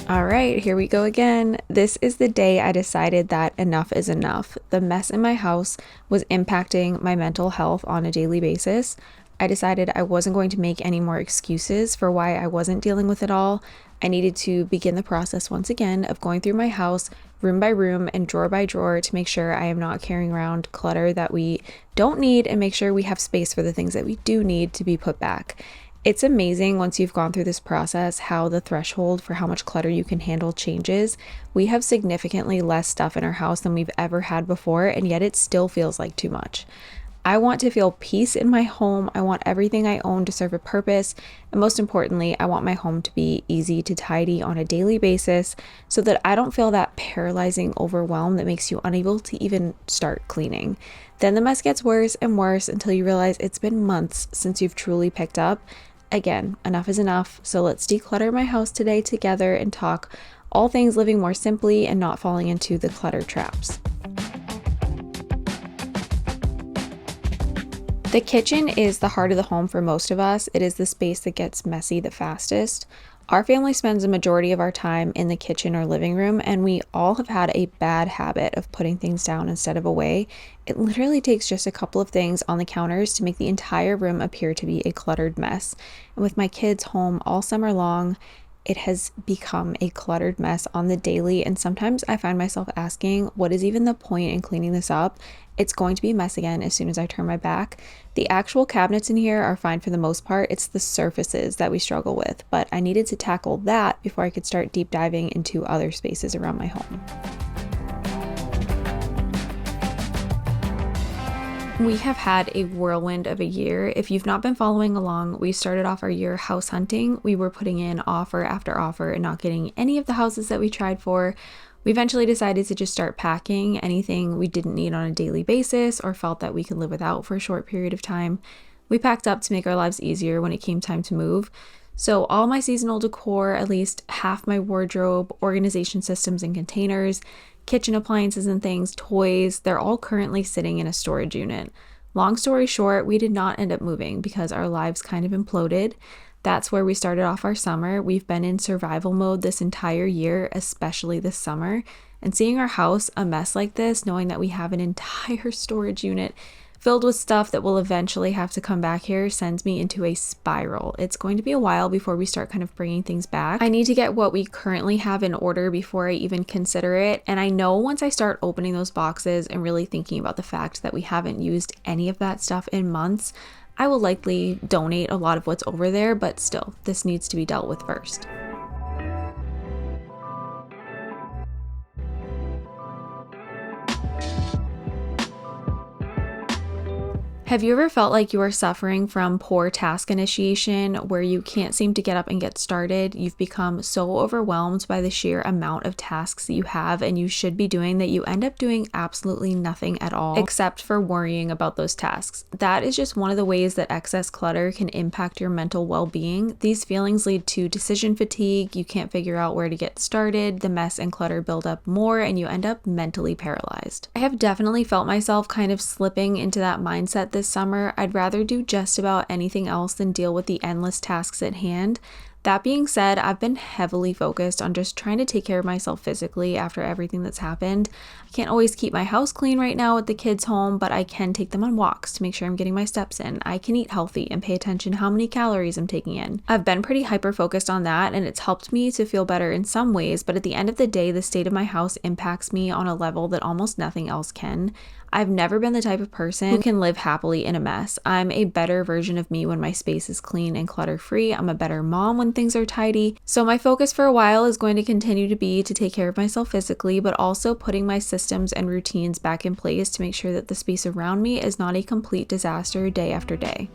All right, here we go again. This is the day I decided that enough is enough. The mess in my house was impacting my mental health on a daily basis. I decided I wasn't going to make any more excuses for why I wasn't dealing with it all. I needed to begin the process once again of going through my house room by room and drawer by drawer to make sure I am not carrying around clutter that we don't need and make sure we have space for the things that we do need to be put back. It's amazing once you've gone through this process how the threshold for how much clutter you can handle changes. We have significantly less stuff in our house than we've ever had before, and yet it still feels like too much. I want to feel peace in my home. I want everything I own to serve a purpose. And most importantly, I want my home to be easy to tidy on a daily basis so that I don't feel that paralyzing overwhelm that makes you unable to even start cleaning. Then the mess gets worse and worse until you realize it's been months since you've truly picked up. Again, enough is enough. So let's declutter my house today together and talk all things living more simply and not falling into the clutter traps. The kitchen is the heart of the home for most of us. It is the space that gets messy the fastest. Our family spends a majority of our time in the kitchen or living room, and we all have had a bad habit of putting things down instead of away. It literally takes just a couple of things on the counters to make the entire room appear to be a cluttered mess. And with my kids home all summer long, it has become a cluttered mess on the daily, and sometimes I find myself asking, what is even the point in cleaning this up? It's going to be a mess again as soon as I turn my back. The actual cabinets in here are fine for the most part. It's the surfaces that we struggle with, but I needed to tackle that before I could start deep diving into other spaces around my home. We have had a whirlwind of a year. If you've not been following along, we started off our year house hunting. We were putting in offer after offer and not getting any of the houses that we tried for. We eventually decided to just start packing anything we didn't need on a daily basis or felt that we could live without for a short period of time. We packed up to make our lives easier when it came time to move. So all my seasonal decor, at least half my wardrobe, organization systems and containers, kitchen appliances and things, toys, they're all currently sitting in a storage unit. Long story short, we did not end up moving because our lives kind of imploded. That's where we started off our summer. We've been in survival mode this entire year, especially this summer. And seeing our house a mess like this, knowing that we have an entire storage unit filled with stuff that will eventually have to come back here, sends me into a spiral. It's going to be a while before we start kind of bringing things back. I need to get what we currently have in order before I even consider it. And I know once I start opening those boxes and really thinking about the fact that we haven't used any of that stuff in months, I will likely donate a lot of what's over there, but still, this needs to be dealt with first. Have you ever felt like you are suffering from poor task initiation where you can't seem to get up and get started? You've become so overwhelmed by the sheer amount of tasks that you have and you should be doing that you end up doing absolutely nothing at all except for worrying about those tasks. That is just one of the ways that excess clutter can impact your mental well-being. These feelings lead to decision fatigue. You can't figure out where to get started. The mess and clutter build up more and you end up mentally paralyzed. I have definitely felt myself kind of slipping into that mindset this summer. I'd rather do just about anything else than deal with the endless tasks at hand. That being said, I've been heavily focused on just trying to take care of myself physically after everything that's happened. I can't always keep my house clean right now with the kids home, but I can take them on walks to make sure I'm getting my steps in. I can eat healthy and pay attention to how many calories I'm taking in. I've been pretty hyper focused on that and it's helped me to feel better in some ways, but at the end of the day, the state of my house impacts me on a level that almost nothing else can. I've never been the type of person who can live happily in a mess. I'm a better version of me when my space is clean and clutter-free. I'm a better mom when things are tidy. So my focus for a while is going to continue to be to take care of myself physically, but also putting my systems and routines back in place to make sure that the space around me is not a complete disaster day after day.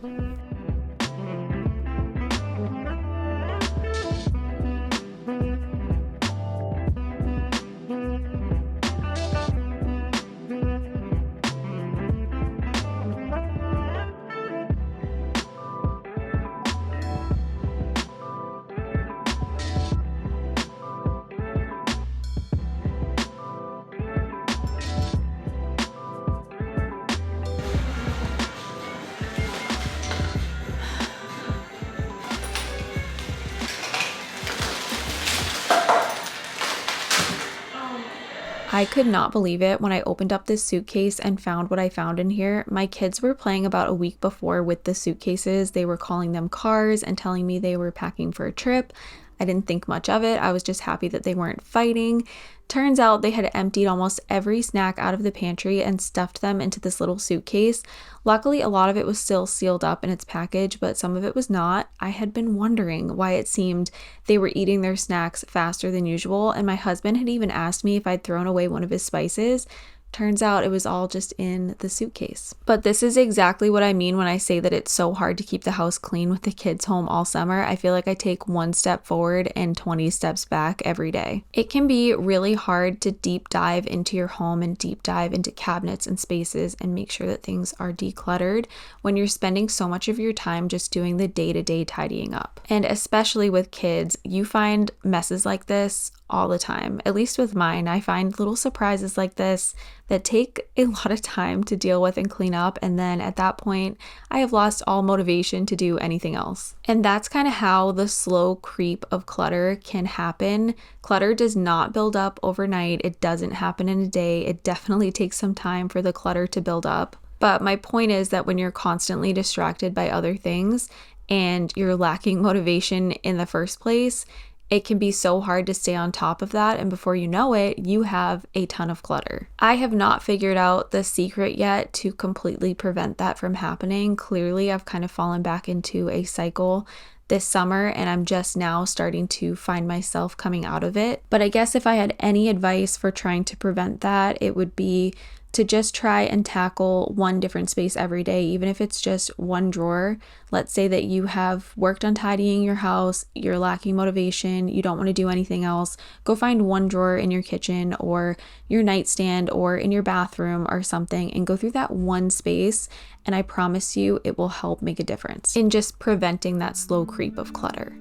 I could not believe it when I opened up this suitcase and found what I found in here. My kids were playing about a week before with the suitcases. They were calling them cars and telling me they were packing for a trip. I didn't think much of it. I was just happy that they weren't fighting. Turns out they had emptied almost every snack out of the pantry and stuffed them into this little suitcase. Luckily, a lot of it was still sealed up in its package, but some of it was not. I had been wondering why it seemed they were eating their snacks faster than usual, and my husband had even asked me if I'd thrown away one of his spices. Turns out it was all just in the suitcase. But this is exactly what I mean when I say that it's so hard to keep the house clean with the kids home all summer. I feel like I take one step forward and 20 steps back every day. It can be really hard to deep dive into your home and deep dive into cabinets and spaces and make sure that things are decluttered when you're spending so much of your time just doing the day-to-day tidying up. And especially with kids, you find messes like this all the time. At least with mine, I find little surprises like this that take a lot of time to deal with and clean up, and then at that point, I have lost all motivation to do anything else. And that's kind of how the slow creep of clutter can happen. Clutter does not build up overnight. It doesn't happen in a day. It definitely takes some time for the clutter to build up. But my point is that when you're constantly distracted by other things and you're lacking motivation in the first place, it can be so hard to stay on top of that, and before you know it, you have a ton of clutter. I have not figured out the secret yet to completely prevent that from happening. Clearly, I've kind of fallen back into a cycle this summer, and I'm just now starting to find myself coming out of it. But I guess if I had any advice for trying to prevent that, it would be to just try and tackle one different space every day, even if it's just one drawer. Let's say that you have worked on tidying your house, you're lacking motivation, you don't want to do anything else. Go find one drawer in your kitchen or your nightstand or in your bathroom or something and go through that one space, and I promise you it will help make a difference in just preventing that slow creep of clutter.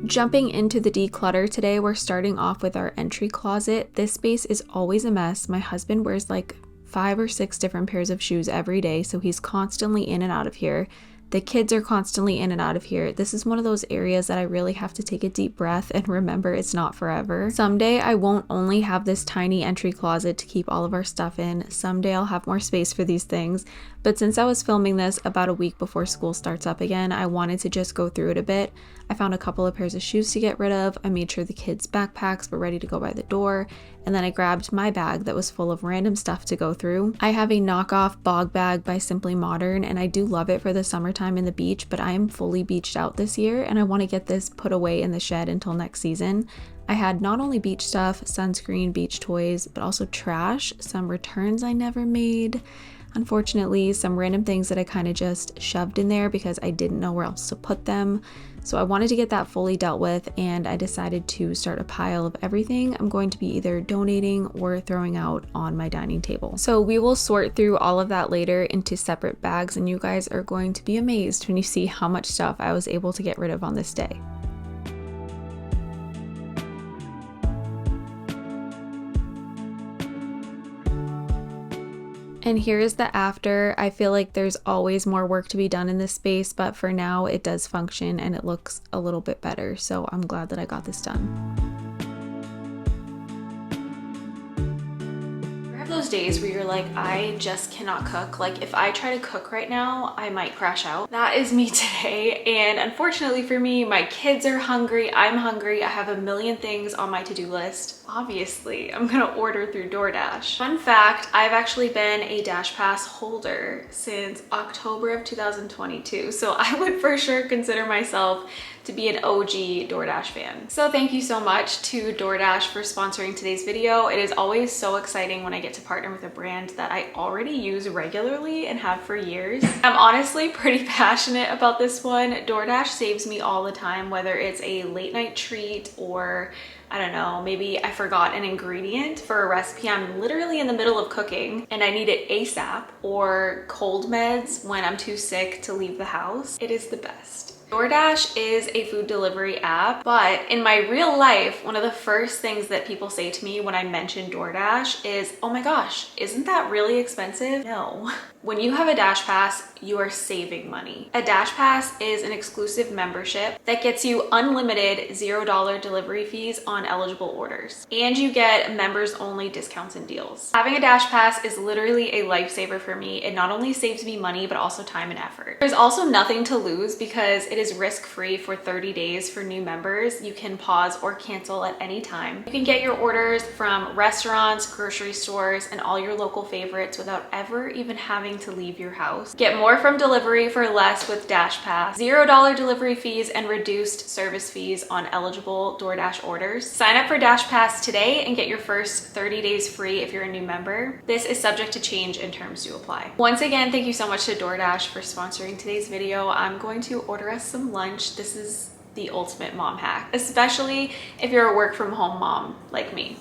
Jumping into the declutter today, we're starting off with our entry closet. This space is always a mess. My husband wears like 5 or 6 different pairs of shoes every day, so he's constantly in and out of here. The kids are constantly in and out of here. This is one of those areas that I really have to take a deep breath and remember it's not forever. Someday I won't only have this tiny entry closet to keep all of our stuff in. Someday I'll have more space for these things. But since I was filming this about a week before school starts up again, I wanted to just go through it a bit. I found a couple of pairs of shoes to get rid of. I made sure the kids' backpacks were ready to go by the door. And then I grabbed my bag that was full of random stuff to go through. I have a knockoff bog bag by Simply Modern, and I do love it for the summertime in the beach, but I am fully beached out this year and I want to get this put away in the shed until next season. I had not only beach stuff, sunscreen, beach toys, but also trash, some returns I never made. Unfortunately, some random things that I kind of just shoved in there because I didn't know where else to put them. So I wanted to get that fully dealt with, and I decided to start a pile of everything I'm going to be either donating or throwing out on my dining table. So we will sort through all of that later into separate bags, and you guys are going to be amazed when you see how much stuff I was able to get rid of on this day. And here's the after. I feel like there's always more work to be done in this space, but for now it does function and it looks a little bit better. So I'm glad that I got this done. Those days where you're like, I just cannot cook. Like if I try to cook right now, I might crash out. That is me today. And unfortunately for me, my kids are hungry. I'm hungry. I have a million things on my to-do list. Obviously, I'm gonna order through DoorDash. Fun fact, I've actually been a Dash Pass holder since October of 2022. So I would for sure consider myself to be an OG DoorDash fan. So thank you so much to DoorDash for sponsoring today's video. It is always so exciting when I get to partner with a brand that I already use regularly and have for years. I'm honestly pretty passionate about this one. DoorDash saves me all the time, whether it's a late night treat or I don't know, maybe I forgot an ingredient for a recipe I'm literally in the middle of cooking and I need it ASAP, or cold meds when I'm too sick to leave the house. It is the best. DoorDash is a food delivery app, but in my real life, one of the first things that people say to me when I mention DoorDash is, oh my gosh, isn't that really expensive? No. When you have a Dash Pass, you are saving money. A Dash Pass is an exclusive membership that gets you unlimited $0 delivery fees on eligible orders. And you get members only discounts and deals. Having a Dash Pass is literally a lifesaver for me. It not only saves me money, but also time and effort. There's also nothing to lose because it is risk-free for 30 days for new members. You can pause or cancel at any time. You can get your orders from restaurants, grocery stores, and all your local favorites without ever even having to leave your house. Get more from delivery for less with Dash Pass. $0 delivery fees and reduced service fees on eligible DoorDash orders. Sign up for Dash Pass today and get your first 30 days free if you're a new member. This is subject to change and terms do apply. Once again, thank you so much to DoorDash for sponsoring today's video. I'm going to order us some lunch. This is the ultimate mom hack, especially if you're a work from home mom like me.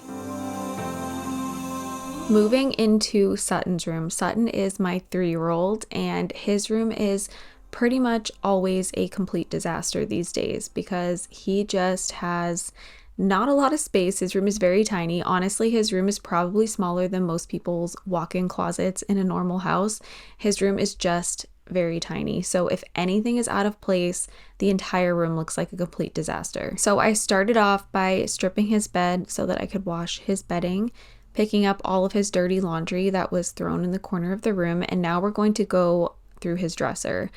Moving into Sutton's room. Sutton is my 3-year-old and his room is pretty much always a complete disaster these days because he just has not a lot of space. His room is very tiny. Honestly, his room is probably smaller than most people's walk-in closets in a normal house. His room is just very tiny. So if anything is out of place, the entire room looks like a complete disaster. So I started off by stripping his bed so that I could wash his bedding, picking up all of his dirty laundry that was thrown in the corner of the room, and now we're going to go through his dresser.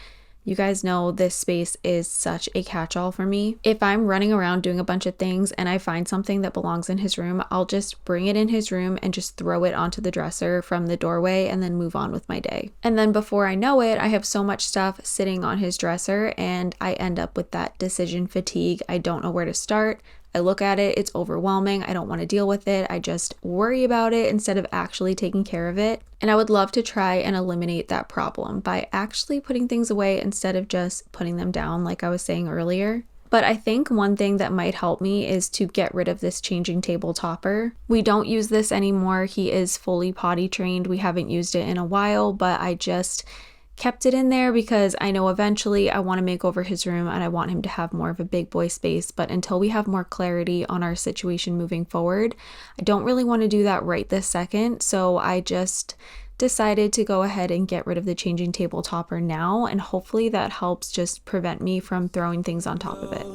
You guys know this space is such a catch-all for me. If I'm running around doing a bunch of things and I find something that belongs in his room, I'll just bring it in his room and just throw it onto the dresser from the doorway and then move on with my day. And then before I know it, I have so much stuff sitting on his dresser and I end up with that decision fatigue. I don't know where to start. I look at it, it's overwhelming. I don't want to deal with it. I just worry about it instead of actually taking care of it. And I would love to try and eliminate that problem by actually putting things away instead of just putting them down like I was saying earlier. But I think one thing that might help me is to get rid of this changing table topper. We don't use this anymore. He is fully potty trained. We haven't used it in a while, but I just kept it in there because I know eventually I want to make over his room and I want him to have more of a big boy space. But until we have more clarity on our situation moving forward, I don't really want to do that right this second. So I just decided to go ahead and get rid of the changing table topper now, and hopefully that helps just prevent me from throwing things on top of it.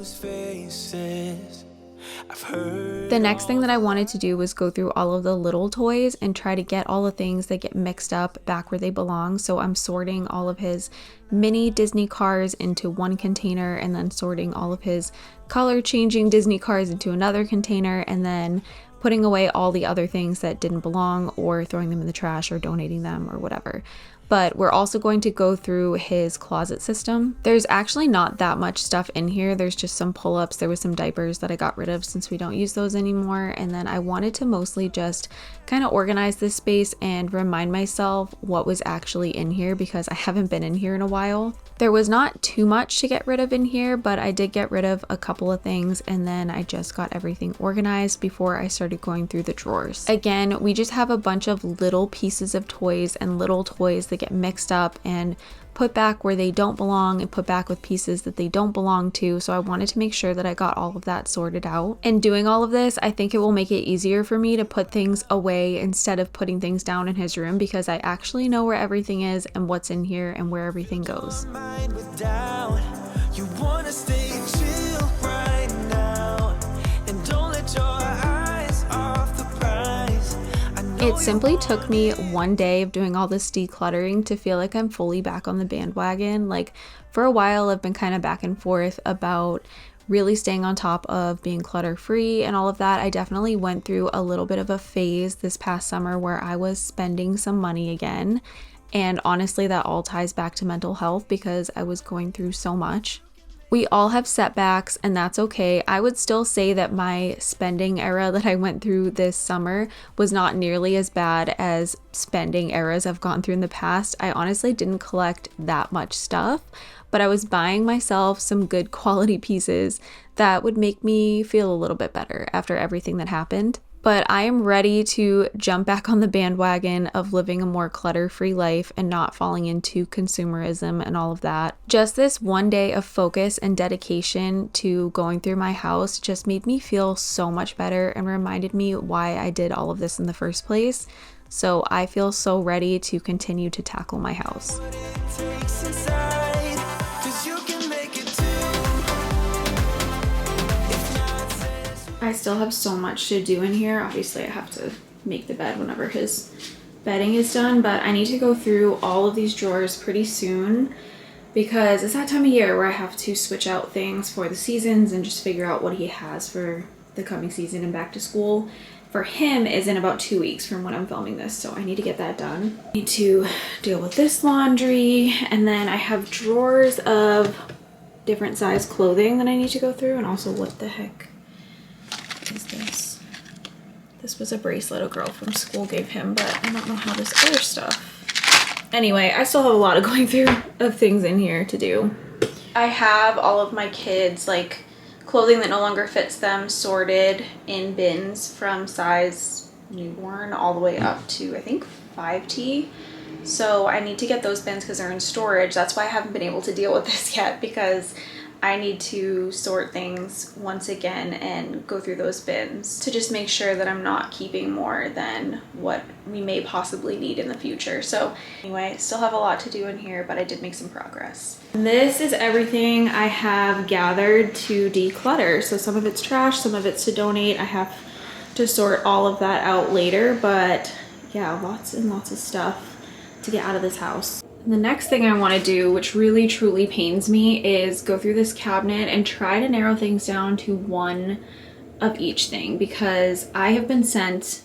The next thing that I wanted to do was go through all of the little toys and try to get all the things that get mixed up back where they belong. So I'm sorting all of his mini Disney cars into one container and then sorting all of his color changing Disney cars into another container and then putting away all the other things that didn't belong or throwing them in the trash or donating them or whatever. But we're also going to go through his closet system. There's actually not that much stuff in here. There's just some pull-ups. There was some diapers that I got rid of since we don't use those anymore. And then I wanted to mostly just kind of organize this space and remind myself what was actually in here because I haven't been in here in a while. There was not too much to get rid of in here, but I did get rid of a couple of things and then I just got everything organized before I started going through the drawers. Again, we just have a bunch of little pieces of toys and little toys that get mixed up and put back where they don't belong and put back with pieces that they don't belong to. So I wanted to make sure that I got all of that sorted out. And doing all of this, I think it will make it easier for me to put things away instead of putting things down in his room because I actually know where everything is and what's in here and where everything goes. It simply took me one day of doing all this decluttering to feel like I'm fully back on the bandwagon. Like for a while, I've been kind of back and forth about really staying on top of being clutter free and all of that. I definitely went through a little bit of a phase this past summer where I was spending some money again. And honestly, that all ties back to mental health because I was going through so much. We all have setbacks and that's okay. I would still say that my spending era that I went through this summer was not nearly as bad as spending eras I've gone through in the past. I honestly didn't collect that much stuff, but I was buying myself some good quality pieces that would make me feel a little bit better after everything that happened. But I am ready to jump back on the bandwagon of living a more clutter-free life and not falling into consumerism and all of that. Just this one day of focus and dedication to going through my house just made me feel so much better and reminded me why I did all of this in the first place. So I feel so ready to continue to tackle my house. I still have so much to do in here. Obviously, I have to make the bed whenever his bedding is done, but I need to go through all of these drawers pretty soon because it's that time of year where I have to switch out things for the seasons and just figure out what he has for the coming season and back to school. For him is in about 2 weeks from when I'm filming this, so I need to get that done. I need to deal with this laundry, and then I have drawers of different size clothing that I need to go through, and also what the heck is this? This was a bracelet a girl from school gave him, but I don't know how this other stuff. Anyway, I still have a lot of going through of things in here to do. I have all of my kids' like clothing that no longer fits them sorted in bins from size newborn all the way up to I think 5T. So I need to get those bins because they're in storage. That's why I haven't been able to deal with this yet, because I need to sort things once again and go through those bins to just make sure that I'm not keeping more than what we may possibly need in the future. So anyway, still have a lot to do in here, but I did make some progress. This is everything I have gathered to declutter. So some of it's trash, some of it's to donate. I have to sort all of that out later, but yeah, lots and lots of stuff to get out of this house. The next thing I want to do, which really truly pains me, is go through this cabinet and try to narrow things down to one of each thing, because I have been sent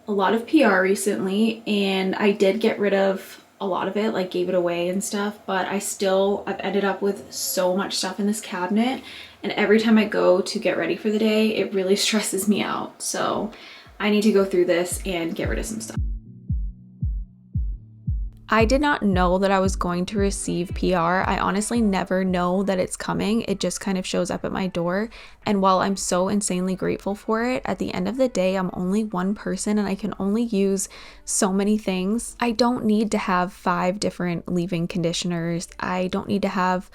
a lot of PR recently and I did get rid of a lot of it, like gave it away and stuff, but I've ended up with so much stuff in this cabinet, and every time I go to get ready for the day, it really stresses me out. So I need to go through this and get rid of some stuff. I did not know that I was going to receive PR. I honestly never know that it's coming. It just kind of shows up at my door. And while I'm so insanely grateful for it, at the end of the day, I'm only one person and I can only use so many things. I don't need to have 5 different leave-in conditioners. I don't need to have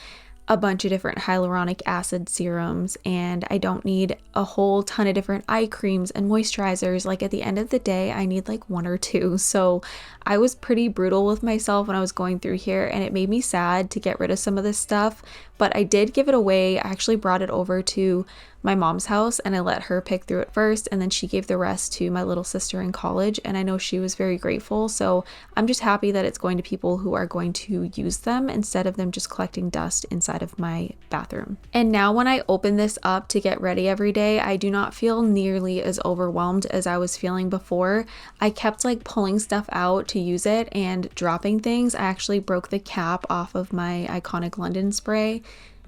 a bunch of different hyaluronic acid serums, and I don't need a whole ton of different eye creams and moisturizers. Like at the end of the day, I need like 1 or 2. So I was pretty brutal with myself when I was going through here, and it made me sad to get rid of some of this stuff, but I did give it away. I actually brought it over to my mom's house and I let her pick through it first, and then she gave the rest to my little sister in college, and I know she was very grateful. So I'm just happy that it's going to people who are going to use them instead of them just collecting dust inside of my bathroom. And now when I open this up to get ready every day, I do not feel nearly as overwhelmed as I was feeling before. I kept like pulling stuff out to use it and dropping things. I actually broke the cap off of my Iconic London spray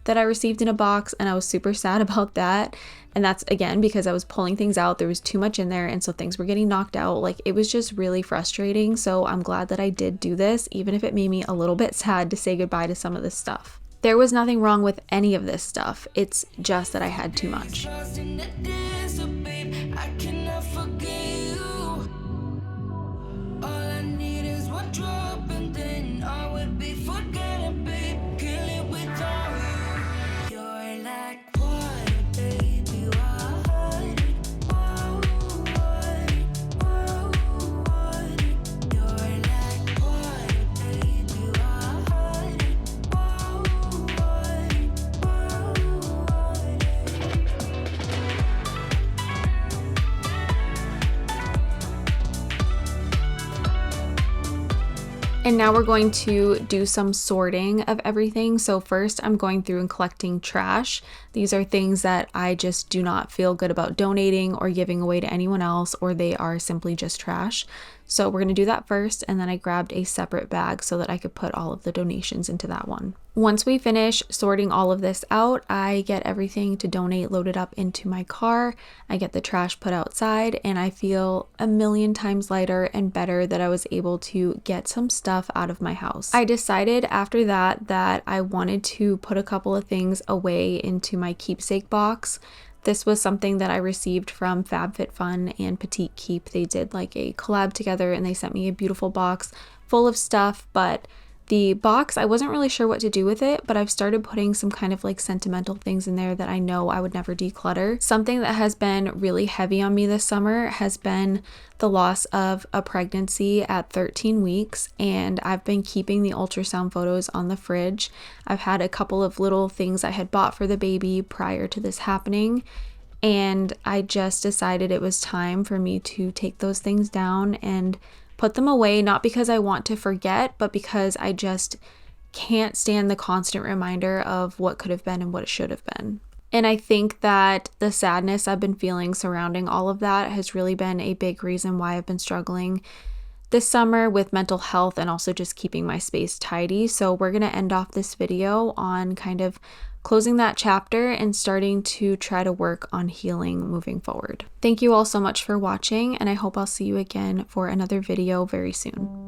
that I received in a box, and I was super sad about that. And that's again because I was pulling things out. There was too much in there, and so things were getting knocked out. Like it was just really frustrating. So I'm glad that I did do this, even if it made me a little bit sad to say goodbye to some of this stuff. There was nothing wrong with any of this stuff. It's just that I had too much. And now we're going to do some sorting of everything. So first I'm going through and collecting trash. These are things that I just do not feel good about donating or giving away to anyone else, or they are simply just trash. So we're going to do that first, and then I grabbed a separate bag so that I could put all of the donations into that one. Once we finish sorting all of this out, I get everything to donate loaded up into my car. I get the trash put outside, and I feel a million times lighter and better that I was able to get some stuff out of my house. I decided after that I wanted to put a couple of things away into my keepsake box. This was something that I received from FabFitFun and Petite Keep. They did like a collab together and they sent me a beautiful box full of stuff, but the box, I wasn't really sure what to do with it, but I've started putting some kind of like sentimental things in there that I know I would never declutter. Something that has been really heavy on me this summer has been the loss of a pregnancy at 13 weeks, and I've been keeping the ultrasound photos on the fridge. I've had a couple of little things I had bought for the baby prior to this happening, and I just decided it was time for me to take those things down and put them away, not because I want to forget, but because I just can't stand the constant reminder of what could have been and what it should have been. And I think that the sadness I've been feeling surrounding all of that has really been a big reason why I've been struggling this summer with mental health and also just keeping my space tidy. So we're going to end off this video on kind of closing that chapter and starting to try to work on healing moving forward. Thank you all so much for watching, and I hope I'll see you again for another video very soon.